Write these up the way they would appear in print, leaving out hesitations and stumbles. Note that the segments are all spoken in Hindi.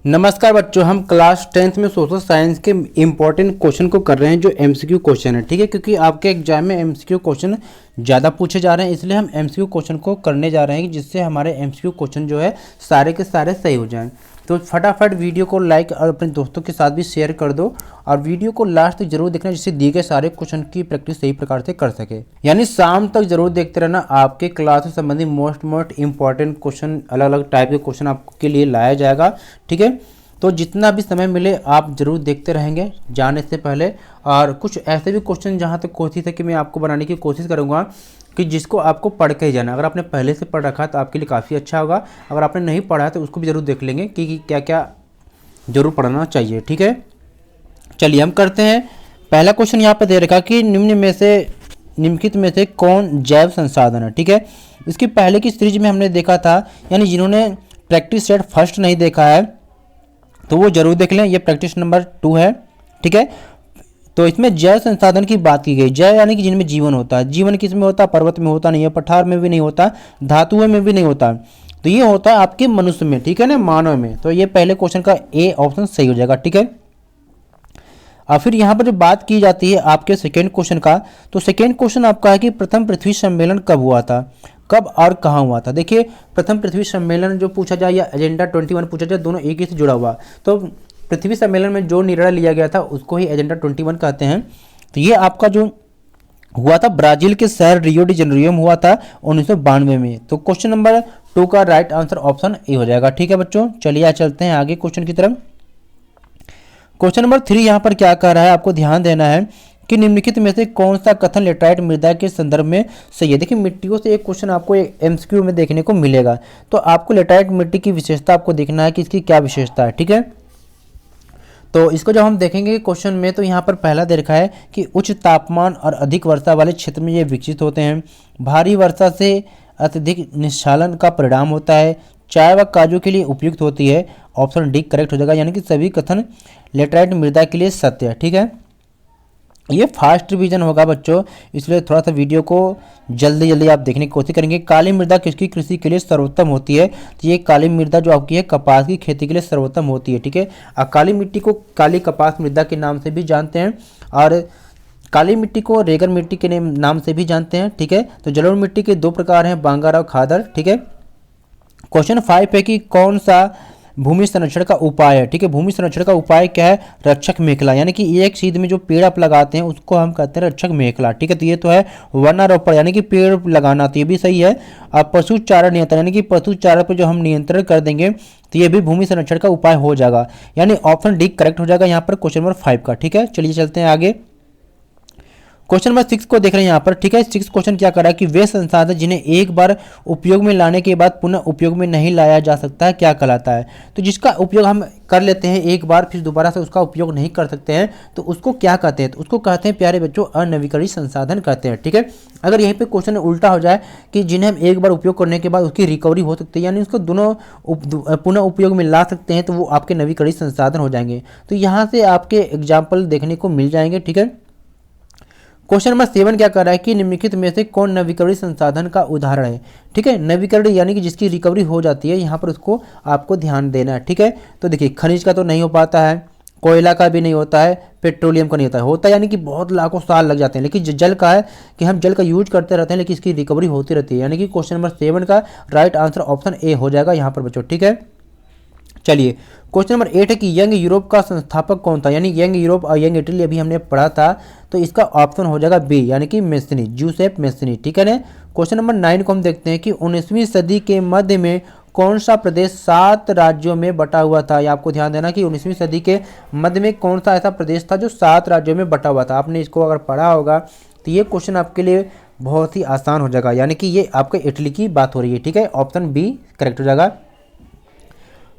नमस्कार बच्चों, हम क्लास 10th में सोशल साइंस के इम्पोर्टेंट क्वेश्चन को कर रहे हैं जो एमसीक्यू क्वेश्चन है। ठीक है, क्योंकि आपके एग्जाम में एमसीक्यू क्वेश्चन ज़्यादा पूछे जा रहे हैं, इसलिए हम एमसीक्यू क्वेश्चन को करने जा रहे हैं जिससे हमारे एमसीक्यू क्वेश्चन जो है सारे के सारे सही हो जाएं। तो फटाफट वीडियो को लाइक और अपने दोस्तों के साथ भी शेयर कर दो और वीडियो को लास्ट तक जरूर देखना जिससे दिए गए सारे क्वेश्चन की प्रैक्टिस सही प्रकार से कर सके। यानी शाम तक जरूर देखते रहना, आपके क्लास से संबंधित मोस्ट इंपॉर्टेंट क्वेश्चन, अलग अलग टाइप के क्वेश्चन आपके लिए लाया जाएगा। ठीक है, तो जितना भी समय मिले आप ज़रूर देखते रहेंगे जाने से पहले। और कुछ ऐसे भी क्वेश्चन जहाँ तक कोशिश है कि मैं आपको बनाने की कोशिश करूँगा कि जिसको आपको पढ़ के ही जाना। अगर आपने पहले से पढ़ रखा है तो आपके लिए काफ़ी अच्छा होगा, अगर आपने नहीं पढ़ा है तो उसको भी ज़रूर देख लेंगे कि क्या क्या ज़रूर पढ़ना चाहिए। ठीक है, चलिए हम करते हैं। पहला क्वेश्चन यहाँ पर दे रखा कि निम्नलिखित में से कौन जैव संसाधन है। ठीक है, इसकी पहले की सीरीज में हमने देखा था, यानी जिन्होंने प्रैक्टिस सेट फर्स्ट नहीं देखा है तो वो जरूर देख लें, ये प्रैक्टिस नंबर 2 है। ठीक है, तो इसमें जैव संसाधन की बात की गई। जैव यानी कि जिनमें जीवन होता है। जीवन किस में होता है? पर्वत में होता नहीं है, पठार में भी नहीं होता, धातुओं में भी नहीं होता, तो ये होता है आपके मनुष्य में। ठीक है ना, मानव में। तो ये पहले क्वेश्चन का ए ऑप्शन सही हो जाएगा। ठीक है, और फिर यहाँ पर जो बात की जाती है आपके सेकेंड क्वेश्चन का, तो सेकेंड क्वेश्चन आपका है कि प्रथम पृथ्वी सम्मेलन कब हुआ था, कब और कहाँ हुआ था। देखिए, प्रथम पृथ्वी सम्मेलन जो पूछा जाए या एजेंडा 21 पूछा जाए, दोनों एक ही से जुड़ा हुआ। तो पृथ्वी सम्मेलन में जो निर्णय लिया गया था उसको ही एजेंडा 21 कहते हैं। तो ये आपका जो हुआ था ब्राजील के शहर रियो डी जेनेरियो में हुआ था 1992 में। तो क्वेश्चन नंबर 2 का राइट आंसर ऑप्शन ए हो जाएगा। ठीक है बच्चों, चलिए चलते हैं आगे क्वेश्चन की तरफ। क्वेश्चन नंबर 3 यहाँ पर क्या कह रहा है, आपको ध्यान देना है कि निम्नलिखित में से कौन सा कथन लेटराइट मृदा के संदर्भ में सही है। देखिए, मिट्टियों से एक क्वेश्चन आपको एमसीक्यू में देखने को मिलेगा, तो आपको लेटराइट मिट्टी की विशेषता आपको देखना है कि इसकी क्या विशेषता है। ठीक है, तो इसको जब हम देखेंगे क्वेश्चन में, तो यहाँ पर पहला दे रखा है कि उच्च तापमान और अधिक वर्षा वाले क्षेत्र में ये विकसित होते हैं, भारी वर्षा से अत्यधिक निस्सालन का परिणाम होता है, चाय व काजू के लिए उपयुक्त होती है। ऑप्शन डी करेक्ट हो जाएगा, यानी कि सभी कथन लेटराइट मृदा के लिए सत्य है। ठीक है, ये फास्ट रिवीजन होगा बच्चों, इसलिए थोड़ा सा वीडियो को जल्दी आप देखने की कोशिश करेंगे। काली मृदा किसकी कृषि के लिए सर्वोत्तम होती है, तो ये काली मृदा जो आपकी है कपास की खेती के लिए सर्वोत्तम होती है। ठीक है, और काली मिट्टी को काली कपास मृदा के नाम से भी जानते हैं और काली मिट्टी को रेगन मिट्टी के नाम से भी जानते हैं। ठीक है, तो जलोढ़ मिट्टी के 2 प्रकार हैं, बांगर और खादर। ठीक है, क्वेश्चन 5 है कि कौन सा भूमि संरक्षण का उपाय है। ठीक है, भूमि संरक्षण का उपाय क्या है? रक्षक मेखला, यानी कि एक सीध में जो पेड़ आप लगाते हैं उसको हम कहते हैं रक्षक मेखला। ठीक है, तो ये तो है वनारोपण, यानी कि पेड़ लगाना, तो ये भी सही है। अब पशु चारा नियंत्रण, यानी कि पशु चारा पर जो हम नियंत्रण कर देंगे तो ये भी भूमि संरक्षण का उपाय हो जाएगा, यानी ऑप्शन डी करेक्ट हो जाएगा यहाँ पर क्वेश्चन नंबर 5 का। ठीक है, चलिए चलते हैं आगे। क्वेश्चन नंबर 6 को देख रहे हैं यहाँ पर। ठीक है, 6 क्वेश्चन क्या कर रहा है कि वे संसाधन जिन्हें एक बार उपयोग में लाने के बाद पुनः उपयोग में नहीं लाया जा सकता है क्या कहलाता है। तो जिसका उपयोग हम कर लेते हैं एक बार, फिर दोबारा से उसका उपयोग नहीं कर सकते हैं, तो उसको क्या कहते हैं? तो उसको कहते हैं प्यारे बच्चों अनवीकरणीय संसाधन कहते हैं। ठीक है, अगर यहीं पे क्वेश्चन उल्टा हो जाए कि जिन्हें हम एक बार उपयोग करने के बाद उसकी रिकवरी हो सकती है, यानी उसको दोनों पुनः उपयोग में ला सकते हैं, तो वो आपके नवीकरणीय संसाधन हो जाएंगे। तो यहाँ से आपके एग्जाम्पल देखने को मिल जाएंगे। ठीक है, क्वेश्चन नंबर 7 क्या कर रहा है कि निम्नलिखित में से कौन नवीकरणीय संसाधन का उदाहरण है। ठीक है, नवीकरणीय यानी कि जिसकी रिकवरी हो जाती है, यहाँ पर उसको आपको ध्यान देना है। ठीक है, तो देखिए खनिज का तो नहीं हो पाता है, कोयला का भी नहीं होता है, पेट्रोलियम का नहीं होता है यानी कि बहुत लाखों साल लग जाते हैं। लेकिन जल का है कि हम जल का यूज करते रहते हैं लेकिन इसकी रिकवरी होती रहती है, यानी कि क्वेश्चन नंबर 7 का राइट आंसर ऑप्शन ए हो जाएगा यहाँ पर बच्चों। ठीक है, चलिए क्वेश्चन नंबर 8 है कि यंग यूरोप का संस्थापक कौन था, यानी यंग यूरोप और यंग इटली अभी हमने पढ़ा था, तो इसका ऑप्शन हो जाएगा बी, यानी कि मेस्नी, जूसेप मेस्नी। ठीक है ना। क्वेश्चन नंबर 9 को हम देखते हैं कि 19वीं सदी के मध्य में कौन सा प्रदेश 7 राज्यों में बटा हुआ था। ये आपको ध्यान देना कि 19वीं सदी के मध्य में कौन सा ऐसा प्रदेश था जो 7 राज्यों में बटा हुआ था। आपने इसको अगर पढ़ा होगा तो ये क्वेश्चन आपके लिए बहुत ही आसान हो जाएगा, यानी कि ये आपके इटली की बात हो रही है। ठीक है, ऑप्शन बी करेक्ट हो जाएगा।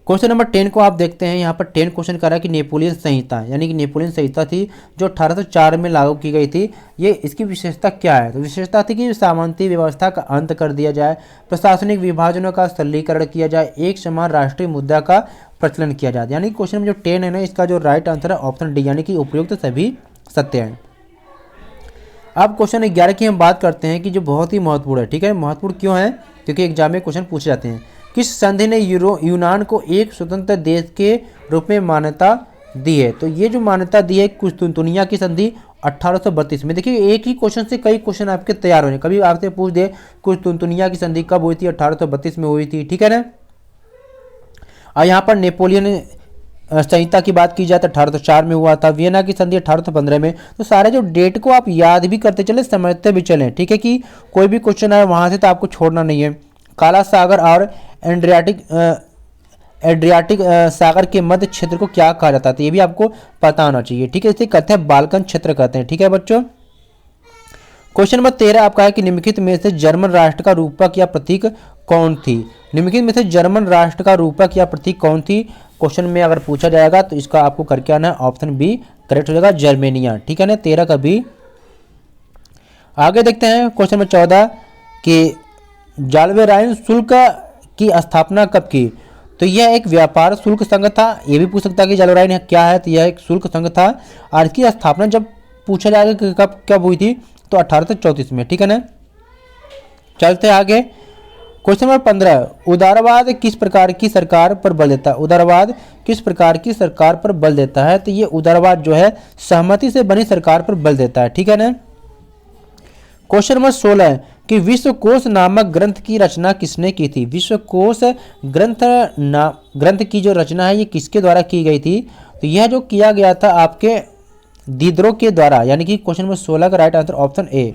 क्वेश्चन नंबर 10 को आप देखते हैं, यहाँ पर 10 क्वेश्चन कर रहा है कि नेपोलियन संहिता, यानी कि नेपोलियन संहिता थी जो 1804 में लागू की गई थी, ये इसकी विशेषता क्या है। तो विशेषता थी कि सामंती व्यवस्था का अंत कर दिया जाए, प्रशासनिक विभाजनों का सरलीकरण किया जाए, एक समान राष्ट्रीय मुद्दा का प्रचलन किया जाए। यानी क्वेश्चन में जो 10 है ना, इसका जो राइट आंसर है ऑप्शन डी, यानी कि उपयुक्त सभी सत्य हैं। अब क्वेश्चन 11 की हम बात करते हैं कि जो बहुत ही महत्वपूर्ण है। ठीक है, महत्वपूर्ण क्यों है? क्योंकि एग्जाम में क्वेश्चन पूछे जाते हैं किस संधि ने यूनान को एक स्वतंत्र देश के रूप में मान्यता दी है? तो ये जो मान्यता दी है कुस्तुनतुनिया की संधि 1832 में। देखिए एक ही क्वेश्चन से कई क्वेश्चन आपके तैयार होने, कभी आपसे पूछ दे कुस्तुनतुनिया की संधि कब हुई थी, 1832 में हुई थी, ठीक है ना। और यहाँ पर नेपोलियन संहिता की बात की जाए तो 1804 में हुआ था, वियना की संधि 1815 में। तो सारे जो डेट को आप याद भी करते चले, समझते भी चलें, ठीक है, कि कोई भी क्वेश्चन आए वहाँ से तो आपको छोड़ना नहीं है। काला सागर और एड्रियाटिक सागर के मध्य क्षेत्र को क्या कहा जाता है? तो ये भी आपको पता होना चाहिए, ठीक है। इसे कहते हैं बाल्कन क्षेत्र कहते हैं, ठीक है बच्चों। क्वेश्चन नंबर 13 आपका है कि निम्नलिखित में से जर्मन राष्ट्र का रूपक या प्रतीक कौन थी? निम्नलिखित में से जर्मन राष्ट्र का रूपक या प्रतीक कौन थी? क्वेश्चन में अगर पूछा जाएगा तो इसका आपको करके आना है, ऑप्शन बी करेक्ट हो जाएगा, जर्मेनिया, ठीक है ना, 13 का बी। आगे देखते हैं क्वेश्चन नंबर 14 कि जाल्वेराइन शुल्क की स्थापना कब की? तो यह एक व्यापार शुल्क संघ था। ये भी पूछ सकता है कि जाल्वेराइन क्या है, तो यह एक शुल्क संघ था और इसकी स्थापना जब पूछा जाएगा कि कब हुई थी तो 1834 में, ठीक है ना। चलते आगे क्वेश्चन नंबर 15 उदारवाद किस प्रकार की सरकार पर बल देता है? उदारवाद किस प्रकार की सरकार पर बल देता है? तो ये उदारवाद जो है सहमति से बनी सरकार पर बल देता है, ठीक है ना। क्वेश्चन नंबर 16 कि विश्वकोश नामक ग्रंथ की रचना किसने की थी? विश्वकोश ग्रंथ की जो रचना है ये किसके द्वारा की गई थी? तो यह जो किया गया था आपके दिदरो के द्वारा, यानी कि क्वेश्चन नंबर 16 का right answer option A.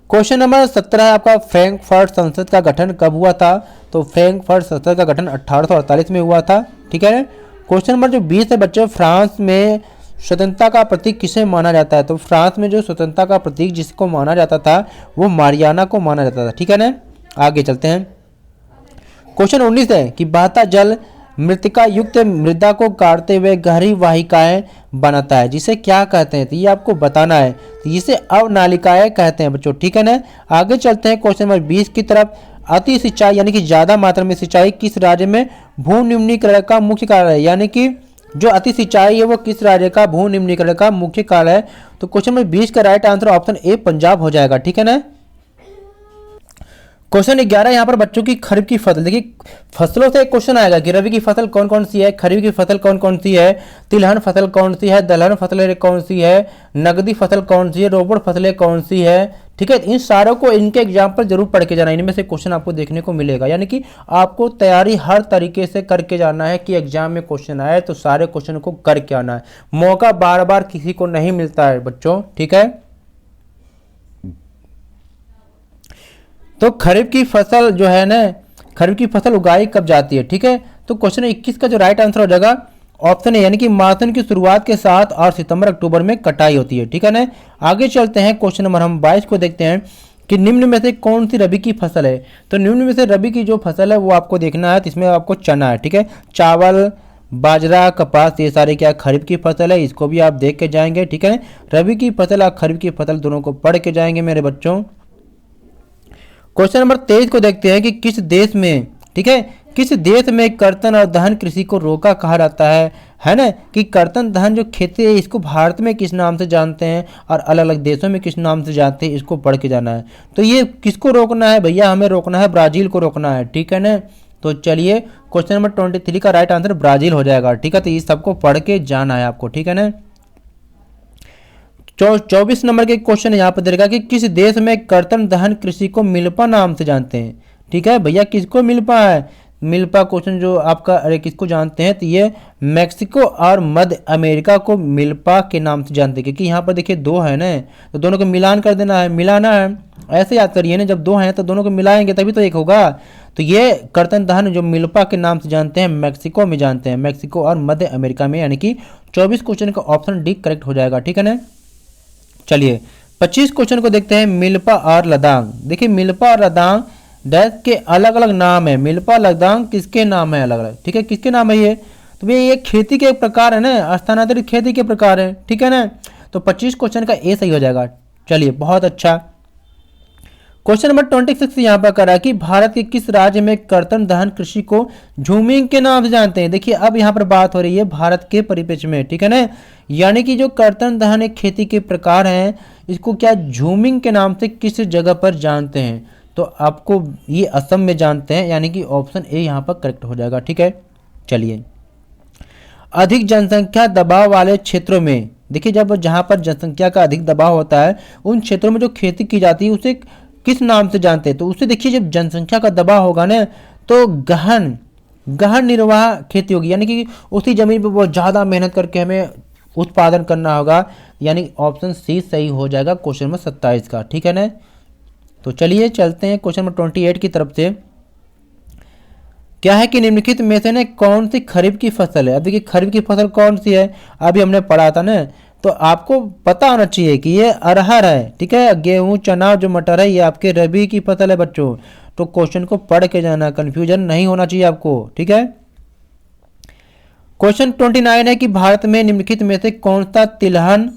Question number 17 है आपका फ्रैंकफर्ट संसद का गठन कब हुआ था? तो फ्रैंकफर्ट संसद का गठन 1848 में हुआ था, ठीक है। क्वेश्चन नंबर जो 20 है बच्चों, फ्रांस में स्वतंत्रता का प्रतीक किसे माना जाता है? तो फ्रांस में जो स्वतंत्रता का प्रतीक जिसको माना जाता था वो मारियाना को माना जाता था, ठीक है ना। आगे चलते हैं। क्वेश्चन 19 है कि बहता जल मृतिका युक्त मृदा को काटते हुए गहरी वाहिकाएं बनाता है, जिसे क्या कहते हैं? तो ये आपको बताना है, तो इसे अवनालिकाएं कहते हैं बच्चों, ठीक है ना। आगे चलते हैं क्वेश्चन नंबर 20 की तरफ। अति सिंचाई यानी कि ज्यादा मात्रा में सिंचाई किस राज्य में भू निम्नीकरण का मुख्य कारण है? यानी कि जो अति सिंचाई है वो किस राज्य का भू निम्नीकरण का मुख्य कारण है? तो क्वेश्चन नंबर 20 का right answer option A Punjab हो जाएगा, ठीक है ना। क्वेश्चन 11 यहाँ पर बच्चों की खरीफ की फसल, देखिए फसलों से एक क्वेश्चन आएगा कि रबी की फसल कौन कौन सी है, खरीफ की फसल कौन कौन सी है, तिलहन फसल कौन सी है, दलहन फसलें कौन सी है, नगदी फसल कौन सी है, रोबोट फसलें कौन सी है, ठीक है। इन सारों को इनके एग्जाम्पल जरूर पढ़ के जाना, इनमें से क्वेश्चन आपको देखने को मिलेगा, यानी कि आपको तैयारी हर तरीके से करके जाना है कि एग्जाम में क्वेश्चन आए तो सारे क्वेश्चन को करके आना है। मौका बार बार किसी को नहीं मिलता है बच्चों, ठीक है। तो खरीफ की फसल जो है ना, खरीफ की फसल उगाई कब जाती है, ठीक है। तो क्वेश्चन 21 का जो राइट आंसर हो जाएगा ऑप्शन ए, यानी कि मानसून की शुरुआत के साथ और सितंबर अक्टूबर में कटाई होती है, ठीक है ना। आगे चलते हैं क्वेश्चन नंबर हम 22 को देखते हैं कि निम्न में से कौन सी रबी की फसल है? तो निम्न में से रबी की जो फसल है वो आपको देखना है, तो इसमें आपको चना है, ठीक है। चावल, बाजरा, कपास, ये सारे क्या खरीफ की फसल है, इसको भी आप देख के जाएंगे, ठीक है। रबी की फसल और खरीफ की फसल दोनों को पढ़ के जाएंगे मेरे बच्चों। क्वेश्चन नंबर 23 को देखते हैं कि किस देश में, ठीक है, किस देश में कर्तन और दहन कृषि को रोका कहा जाता है ना। कि कर्तन दहन जो खेती है इसको भारत में किस नाम से जानते हैं और अलग अलग देशों में किस नाम से जानते हैं, इसको पढ़ के जाना है। तो ये किसको रोकना है भैया? हमें रोकना है ब्राजील को रोकना है, ठीक है ना। तो चलिए क्वेश्चन नंबर 23 का राइट आंसर ब्राजील हो जाएगा, ठीक है। तो ये सबको पढ़ के जाना है आपको, ठीक है ना। 24 नंबर के क्वेश्चन यहाँ पर देगा कि किस देश में कर्तन दहन कृषि को मिल्पा नाम से जानते हैं, ठीक है भैया। किसको मिल्पा है? मिल्पा क्वेश्चन जो आपका, अरे किसको जानते हैं? तो ये मैक्सिको और मध्य अमेरिका को मिल्पा के नाम से जानते हैं, क्योंकि यहाँ पर देखिए दो है ना, तो दोनों को मिलान कर देना है, मिलाना है, ऐसे याद करिए ना, जब दो हैं तो दोनों को मिलाएंगे तभी तो एक होगा। तो ये कर्तन दहन जो मिल्पा के नाम से जानते हैं मैक्सिको में जानते हैं, मैक्सिको और मध्य अमेरिका में, यानी कि 24 क्वेश्चन का ऑप्शन डी करेक्ट हो जाएगा, ठीक है ना। चलिए 25 क्वेश्चन को देखते हैं, मिल्पा और लदांग। देखिए मिल्पा और लदांग डैश के अलग अलग नाम है, मिल्पा लदांग किसके नाम है अलग अलग, ठीक है, किसके नाम है ये? तो ये खेती के एक प्रकार है ना, स्थानांतरित खेती के प्रकार है, ठीक है ना। तो 25 क्वेश्चन का ए सही हो जाएगा। चलिए बहुत अच्छा। क्वेश्चन नंबर 26 यहाँ पर करा कि भारत के किस राज्य में कर्तन दहन कृषि को झूमिंग के नाम से जानते हैं? देखिए अब यहाँ पर बात हो रही है भारत के परिप्रेक्ष्य में, ठीक है ना। यानी कि जो कर्तन दहन एक खेती के प्रकार हैं इसको क्या झूमिंग के नाम से किस जगह पर जानते हैं, तो आपको ये असम में जानते हैं, यानी कि ऑप्शन ए यहाँ पर करेक्ट हो जाएगा। ठीक है, चलिए। अधिक जनसंख्या दबाव वाले क्षेत्रों में, देखिए जब जहाँ पर जनसंख्या का अधिक दबाव होता है उन क्षेत्रों में जो खेती की जाती है उसे किस नाम से जानते हैं? तो उससे देखिए जब जनसंख्या का दबाव होगा ना तो गहन निर्वाह खेती होगी, यानी कि उसी जमीन पर बहुत ज़्यादा मेहनत करके हमें उत्पादन करना होगा, यानी ऑप्शन सी सही हो जाएगा क्वेश्चन नंबर 27 का। ठीक है ना, तो चलिए चलते हैं क्वेश्चन नंबर 28 की तरफ से। क्या है कि निम्नलिखित में से कौन सी खरीफ की फसल है? अब देखिए खरीफ की फसल कौन सी है, अभी हमने पढ़ा था ना, तो आपको पता होना चाहिए कि ये अरहर है। ठीक है, गेहूं चना जो मटर है ये आपके रबी की फसल है बच्चों, तो क्वेश्चन को पढ़ के जाना, कंफ्यूजन नहीं होना चाहिए आपको। ठीक है, क्वेश्चन 29 है कि भारत में निम्नलिखित में से कौन सा तिलहन,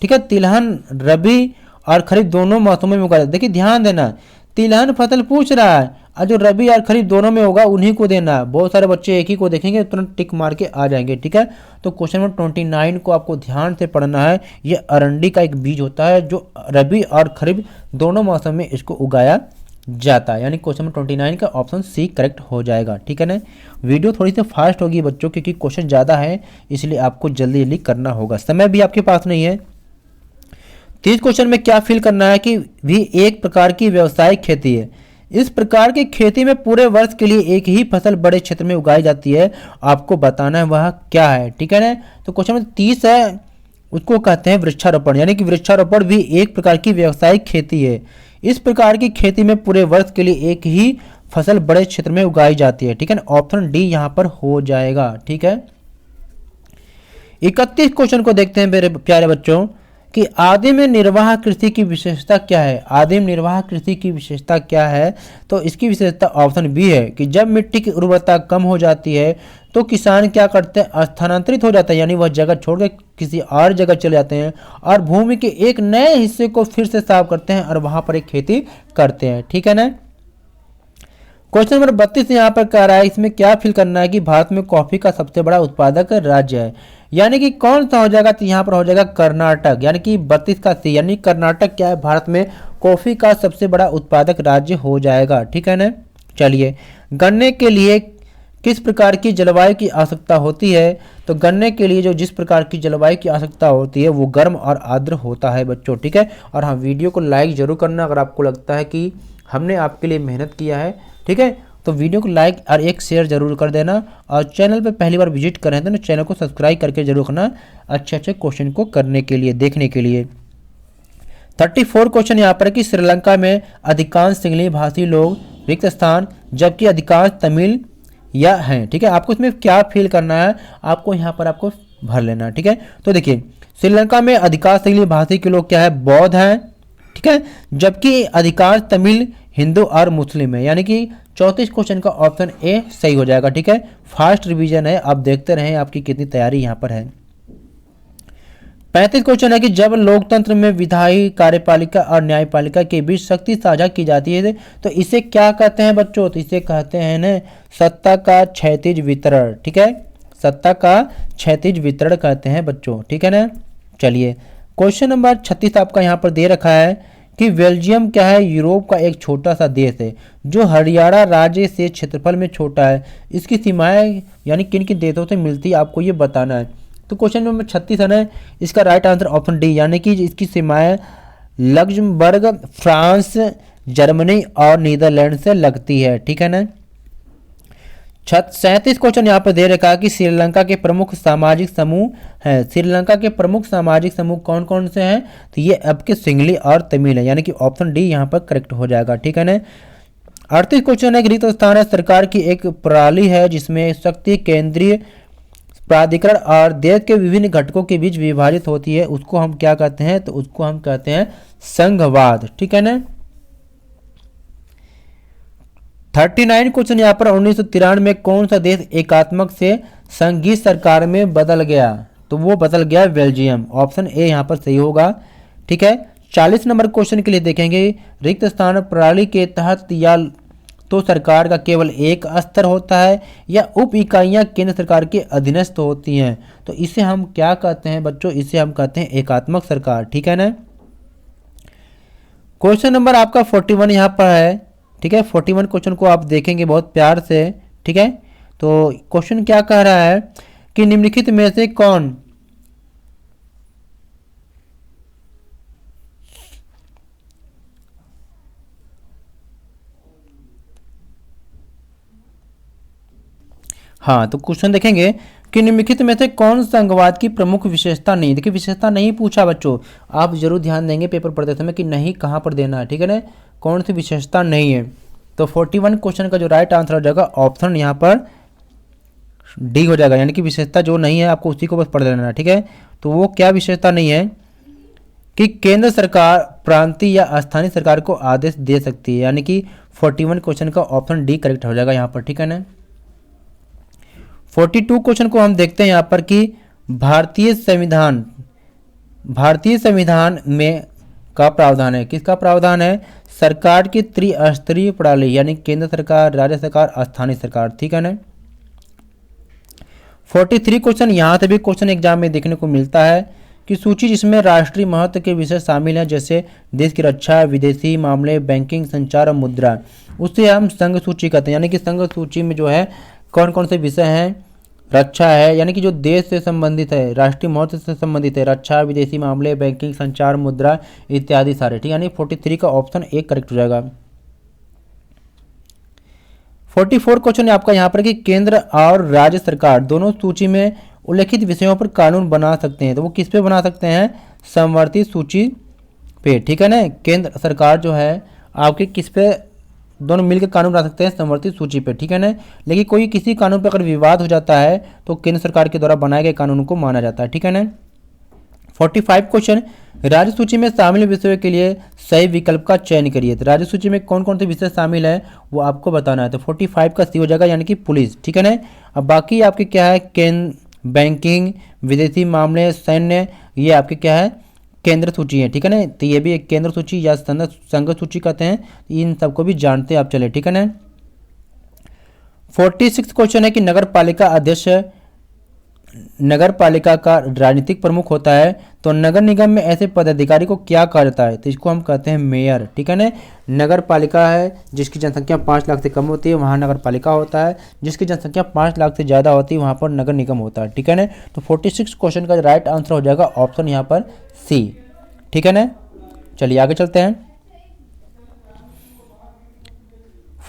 ठीक है, तिलहन रबी और खरीफ दोनों मौसमों में उगाया? देखिए ध्यान देना, तिलहन फसल पूछ रहा है और जो रबी और खरीफ दोनों में होगा उन्हीं को देना। बहुत सारे बच्चे एक ही को देखेंगे तुरंत टिक मार के आ जाएंगे। ठीक है, तो क्वेश्चन नंबर 29 को आपको ध्यान से पढ़ना है। ये अरंडी का एक बीज होता है जो रबी और खरीफ दोनों मौसम में इसको उगाया जाता है, यानी क्वेश्चन नंबर 29 का ऑप्शन सी करेक्ट हो जाएगा। ठीक है ना, वीडियो थोड़ी सी फास्ट होगी बच्चों क्योंकि क्वेश्चन ज़्यादा है, इसलिए आपको जल्दी जल्दी करना होगा, समय भी आपके पास नहीं है। 30 क्वेश्चन में क्या फिल करना है कि भी एक प्रकार की व्यावसायिक खेती है। इस प्रकार की खेती में पूरे वर्ष के लिए एक ही फसल बड़े क्षेत्र में उगाई जाती है, आपको बताना है वह क्या है। ठीक है ना, तो क्वेश्चन नंबर 30 है, उसको कहते हैं वृक्षारोपण, यानी कि वृक्षारोपण भी एक प्रकार की व्यावसायिक खेती है। इस प्रकार की खेती में पूरे वर्ष के लिए एक ही फसल बड़े क्षेत्र में उगाई जाती है। ठीक है ना, ऑप्शन डी यहाँ पर हो जाएगा। ठीक है, 31 क्वेश्चन को देखते हैं मेरे प्यारे बच्चों कि आदिम निर्वाह कृषि की विशेषता क्या है? आदिम निर्वाह कृषि की विशेषता क्या है? तो इसकी विशेषता ऑप्शन बी है कि जब मिट्टी की उर्वरता कम हो जाती है तो किसान क्या करते हैं, स्थानांतरित हो जाता है, यानी वह जगह छोड़ के किसी और जगह चले जाते हैं और भूमि के एक नए हिस्से को फिर से साफ करते हैं और वहां पर एक खेती करते हैं। ठीक है ना, क्वेश्चन नंबर 32 यहाँ पर कह रहा है, इसमें क्या फिल करना है कि भारत में कॉफी का सबसे बड़ा उत्पादक राज्य है, यानी कि कौन सा हो जाएगा? तो यहाँ पर हो जाएगा कर्नाटक, यानी कि 32 का सी, यानी कर्नाटक क्या है, भारत में कॉफी का सबसे बड़ा उत्पादक राज्य हो जाएगा। ठीक है ना, चलिए। गन्ने के लिए किस प्रकार की जलवायु की आवश्यकता होती है? तो गन्ने के लिए जो जिस प्रकार की जलवायु की आवश्यकता होती है वो गर्म और आर्द्र होता है बच्चों। ठीक है, और हाँ वीडियो को लाइक जरूर करना अगर आपको लगता है कि हमने आपके लिए मेहनत किया है। ठीक है, तो वीडियो को लाइक और एक शेयर जरूर कर देना, और चैनल पे पहली बार विजिट कर रहे हैं तो चैनल को सब्सक्राइब करके जरूर रखना अच्छे अच्छे क्वेश्चन को करने के लिए, देखने के लिए। 34 क्वेश्चन यहाँ पर कि श्रीलंका में अधिकांश सिंगली भाषी लोग रिक्त स्थान जबकि अधिकांश तमिल या हैं। ठीक है, आपको इसमें क्या फील करना है, आपको यहाँ पर आपको भर लेना है। ठीक है, तो देखिए श्रीलंका में अधिकांश सिंगली भाषी के लोग क्या है, बौद्ध हैं। ठीक है, जबकि अधिकांश तमिल, हिंदू और मुस्लिम है, यानी कि 34 क्वेश्चन का ऑप्शन ए सही हो जाएगा। ठीक है, फास्ट रिवीजन है, आप देखते रहें आपकी कितनी तैयारी यहाँ पर है। 35 क्वेश्चन है कि जब लोकतंत्र में विधायी, कार्यपालिका और न्यायपालिका के बीच शक्ति साझा की जाती है तो इसे क्या कहते हैं बच्चों? तो इसे कहते हैं ना सत्ता का क्षैतिज वितरण। ठीक है, सत्ता का क्षैतिज वितरण कहते हैं बच्चों। ठीक है ना, चलिए। क्वेश्चन नंबर 36 आपका यहाँ पर दे रखा है कि बेल्जियम क्या है, यूरोप का एक छोटा सा देश है जो हरियाणा राज्य से क्षेत्रफल में छोटा है। इसकी सीमाएं यानी किन किन देशों से मिलती है आपको ये बताना है। तो क्वेश्चन नंबर 36 है ना, इसका राइट आंसर ऑप्शन डी, यानी कि इसकी सीमाएं लग्जमबर्ग, फ्रांस, जर्मनी और नीदरलैंड से लगती है। ठीक है ना, 37 क्वेश्चन यहाँ पर दे रखा है कि श्रीलंका के प्रमुख सामाजिक समूह हैं। श्रीलंका के प्रमुख सामाजिक समूह कौन कौन से हैं? तो ये आपके सिंगली और तमिल है, यानी कि ऑप्शन डी यहाँ पर करेक्ट हो जाएगा। ठीक है ना, 38 क्वेश्चन है कि रिक्त स्थान है सरकार की एक प्रणाली है जिसमें शक्ति केंद्रीय प्राधिकरण और देश के विभिन्न घटकों के बीच विभाजित होती है, उसको हम क्या कहते हैं? तो उसको हम कहते हैं संघवाद। ठीक है ना, 39 क्वेश्चन यहाँ पर 1993 में कौन सा देश एकात्मक से संघीय सरकार में बदल गया? तो वो बदल गया बेल्जियम, ऑप्शन ए यहाँ पर सही होगा। ठीक है, 40 नंबर क्वेश्चन के लिए देखेंगे रिक्त स्थान प्रणाली के तहत या तो सरकार का केवल एक स्तर होता है या उप इकाइयाँ केंद्र सरकार के अधीनस्थ होती हैं, तो इसे हम क्या कहते हैं बच्चों? इसे हम कहते हैं एकात्मक सरकार। ठीक है ना, क्वेश्चन नंबर आपका 41 यहाँ पर है ठीक है। 41 क्वेश्चन को आप देखेंगे बहुत प्यार से, ठीक है। तो क्वेश्चन क्या कह रहा है कि निम्नलिखित में से कौन हाँ, तो क्वेश्चन देखेंगे कि निम्नलिखित में से कौन संघवाद की प्रमुख विशेषता नहीं। देखिए विशेषता नहीं पूछा बच्चों, आप जरूर ध्यान देंगे पेपर पढ़ते समय कि नहीं कहाँ पर देना है, ठीक है ना, कौन सी विशेषता नहीं है। तो 41 क्वेश्चन का जो राइट आंसर हो जाएगा ऑप्शन यहाँ पर डी हो जाएगा, यानी कि विशेषता जो नहीं है आपको उसी को बस पढ़ लेना है, ठीक है। तो वो क्या विशेषता नहीं है कि केंद्र सरकार प्रांतीय या स्थानीय सरकार को आदेश दे सकती है, यानी कि 41 क्वेश्चन का ऑप्शन डी करेक्ट हो जाएगा यहाँ पर, ठीक है ना। 42 क्वेश्चन को हम देखते हैं यहाँ पर कि भारतीय संविधान में का प्रावधान है, किसका प्रावधान है, सरकार की त्रिस्तरीय प्रणाली, यानी केंद्र सरकार, राज्य सरकार, स्थानीय सरकार, ठीक है ना। 43 क्वेश्चन यहाँ से भी क्वेश्चन एग्जाम में देखने को मिलता है कि सूची जिसमें राष्ट्रीय महत्व के विषय शामिल हैं, जैसे देश की रक्षा, विदेशी मामले, बैंकिंग, संचार और मुद्रा, उससे हम संघ सूची कहते हैं। यानी कि संघ सूची में जो है कौन कौन से विषय हैं, रक्षा है, यानी कि जो देश से संबंधित है, राष्ट्रीय महत्व से संबंधित है, रक्षा, विदेशी मामले, बैंकिंग, संचार, मुद्रा इत्यादि सारे, ठीक है। यानी 43 का ऑप्शन एक करेक्ट हो जाएगा। 44 क्वेश्चन है आपका यहाँ पर कि केंद्र और राज्य सरकार दोनों सूची में उल्लेखित विषयों पर कानून बना सकते हैं, तो वो किस पे बना सकते हैं, समवर्ती सूची पे, ठीक है ना। केंद्र सरकार जो है आपके किस पे दोनों मिलकर कानून बना सकते हैं, समवर्ती सूची पे, ठीक है ना। लेकिन कोई किसी कानून पर अगर विवाद हो जाता है तो केंद्र सरकार के द्वारा बनाए गए कानून को माना जाता है, ठीक है ना। 45 क्वेश्चन, राज्य सूची में शामिल विषयों के लिए सही विकल्प का चयन करिए। तो राज्य सूची में कौन कौन से विषय शामिल है वो आपको बताना है। तो 45 का सी हो जाएगा, यानी कि पुलिस, ठीक है ना। अब बाकी आपके क्या है, बैंकिंग, विदेशी मामले, सैन्य, ये आपके क्या है, केंद्र सूची है, ठीक है ना। तो ये भी एक केंद्र सूची या संघ सूची कहते हैं, इन सबको भी जानते आप चले, ठीक है ना। 46 क्वेश्चन है कि नगर पालिका का राजनीतिक प्रमुख होता है, तो नगर निगम में ऐसे पदाधिकारी को क्या कहा जाता है, तो इसको हम कहते हैं मेयर, ठीक है ना। नगर पालिका है जिसकी जनसंख्या 5 लाख से कम होती है वहाँ नगर पालिका होता है, जिसकी जनसंख्या 5 लाख से ज़्यादा होती है वहाँ पर नगर निगम होता है, ठीक है ना। तो 46 क्वेश्चन का राइट आंसर हो जाएगा ऑप्शन यहाँ पर सी, ठीक है ना। चलिए आगे चलते हैं।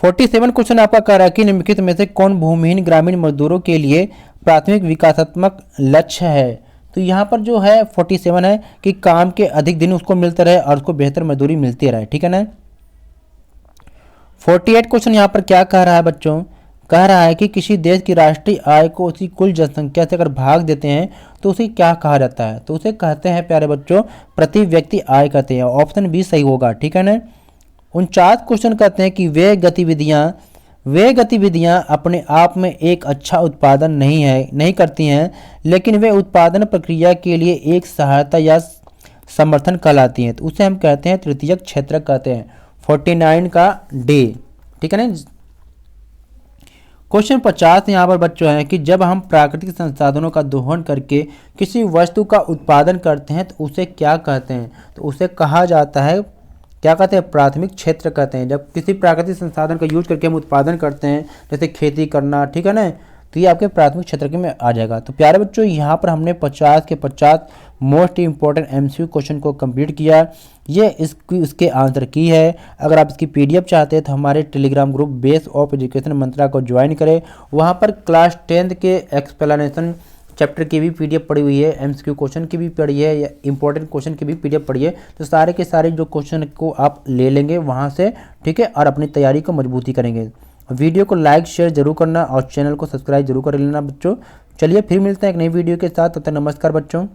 47 क्वेश्चन आपका कह रहा है कि निम्नलिखित में से कौन भूमिहीन ग्रामीण मजदूरों के लिए प्राथमिक विकासात्मक लक्ष्य है। तो यहाँ पर जो है 47 है कि काम के अधिक दिन उसको मिलते रहे और उसको बेहतर मजदूरी मिलती रहे, ठीक है ना। 48 क्वेश्चन यहाँ पर क्या कह रहा है बच्चों, कह रहा है कि किसी देश की राष्ट्रीय आय को उसकी कुल जनसंख्या से अगर भाग देते हैं तो उसे क्या कहा जाता है, तो उसे कहते हैं प्यारे बच्चों प्रति व्यक्ति आय कहते हैं। ऑप्शन बी सही होगा, ठीक है ना। 49 क्वेश्चन कहते हैं कि वे गतिविधियां अपने आप में एक अच्छा उत्पादन नहीं करती हैं, लेकिन वे उत्पादन प्रक्रिया के लिए एक सहायता या समर्थन कहलाती हैं, तो उसे हम कहते हैं तृतीयक क्षेत्र कहते हैं। 49 का डी, ठीक है ना। क्वेश्चन 50 यहाँ पर बच्चों है कि जब हम प्राकृतिक संसाधनों का दोहन करके किसी वस्तु का उत्पादन करते हैं तो उसे क्या कहते हैं, तो उसे कहा जाता है, क्या कहते हैं, प्राथमिक क्षेत्र कहते हैं। जब किसी प्राकृतिक संसाधन का यूज करके हम उत्पादन करते हैं जैसे खेती करना, ठीक है ना, तो ये आपके प्राथमिक क्षेत्र के में आ जाएगा। तो प्यारे बच्चों यहाँ पर हमने 50 के 50 मोस्ट इंपॉर्टेंट एमसीक्यू क्वेश्चन को कंप्लीट किया। ये इसके आंसर की है। अगर आप इसकी पीडीएफ चाहते हैं तो हमारे Telegram group base of education Mantra को ज्वाइन करें। वहाँ पर क्लास 10th के एक्सप्लेनेशन चैप्टर की भी पीडीएफ पड़ी हुई है, एमसीक्यू क्वेश्चन की भी पड़ी है, या इंपॉर्टेंट क्वेश्चन की भी पीडीएफ पड़ी है। तो सारे के सारे जो क्वेश्चन को आप ले लेंगे वहाँ से, ठीक है, और अपनी तैयारी को मजबूती करेंगे। वीडियो को लाइक शेयर जरूर करना और चैनल को सब्सक्राइब जरूर कर लेना बच्चों। चलिए फिर मिलते हैं एक नई वीडियो के साथ, तब तक नमस्कार बच्चों।